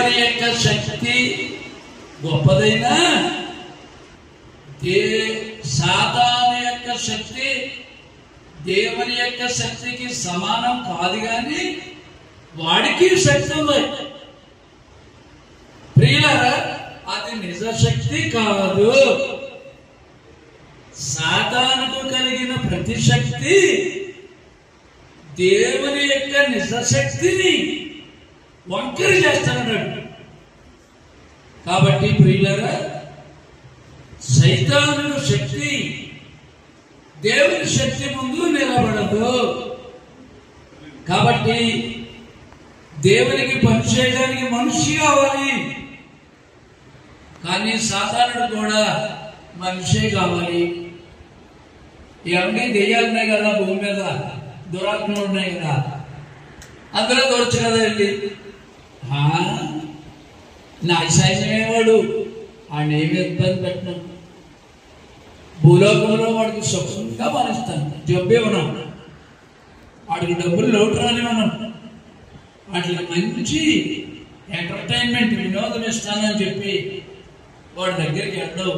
ఎవరి యొక్క శక్తి గొప్పదైనా సాతాను యొక్క శక్తి దేవుని యొక్క శక్తికి సమానం కాదు, కానీ వాడికి శక్తి ఉంది. ప్రియులారా, అది నిజ శక్తి కాదు. సాతానుకు కలిగిన ప్రతి శక్తి దేవుని యొక్క నిజ శక్తిని వంకరి చేస్తాడు. కాబట్టి ప్రియులారా, సైతాను శక్తి దేవుని శక్తి ముందు నిలబడదు. కాబట్టి దేవునికి పనిచేయడానికి మనిషి కావాలి, కానీ సాతానుడు కూడా మనిషే కావాలి. ఇవన్నీ దెయ్యాలు ఉన్నాయి కదా భూమి మీద, దురాత్మలు ఉన్నాయి కదా, అందులో దొరచు కదా వెళ్ళి నా సైన్యమేవాడు ఆయన ఏమి ఇబ్బంది పెట్టినాం, భూలోకంలో వాడికి సుఖంగా మానేస్తాను, జబ్బే ఉన్నాం, వాడికి డబ్బులు లోటు రాని ఉన్నాం, వాటికి మంచి ఎంటర్టైన్మెంట్ వినోదం ఇస్తానని చెప్పి వాడి దగ్గరికి వెళ్ళవు.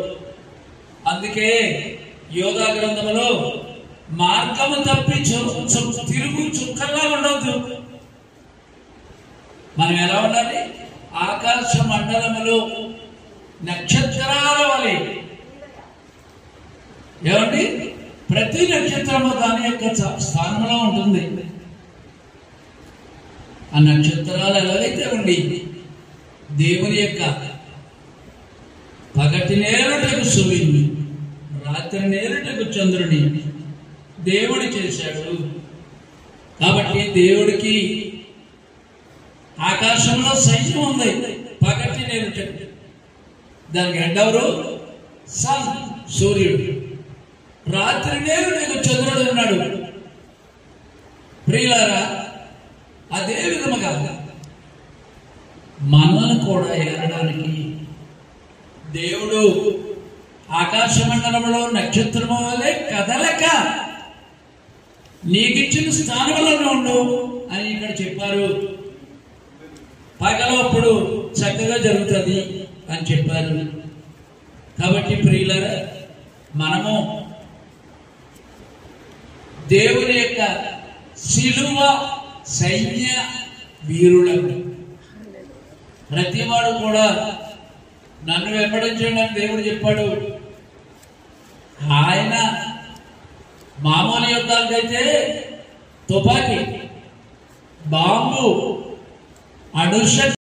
అందుకే యోగా గ్రంథంలో మార్గము తప్పి తిరుగు చుక్కల్లా ఉండవద్దు. మనం ఎలా ఉండాలి? ఆకాశ మండలములో నక్షత్రాల వలె. ఏమండి? ప్రతి నక్షత్రము దాని యొక్క స్థానంలో ఉంటుంది. ఆ నక్షత్రాలు ఎలాగైతే ఉండి దేవుని యొక్క పగటి నేరుటకు సూర్యుని, రాత్రి నేరుటకు చంద్రుని దేవుడు చేశాడు. కాబట్టి దేవుడికి ఆకాశంలో సైన్యం ఉంది. పగటి నేరుటకు దానికి ఎండవరు సూర్యుడు, రాత్రి నేరుటకు చంద్రుడు ఉన్నాడు. ప్రియులారా, అదే విధముగా మనల్ని కూడా ఏరడానికి దేవుడు ఆకాశ మండలంలో నక్షత్రము వలె కదలక నీకిచ్చిన స్థానంలోనే ఉండు అని ఇక్కడ చెప్పారు. పగలప్పుడు చక్కగా జరుగుతుంది అని చెప్పారు. కాబట్టి ప్రియులారా, మనము దేవుని యొక్క శిలువ సైన్య వీరులకు, ప్రతివాడు కూడా నన్ను వెంబడించండి అని దేవుడు చెప్పాడు. ఆయన మామూలు యుద్ధాలకైతే తుపాకీ, బాంబు, అణుశక్తి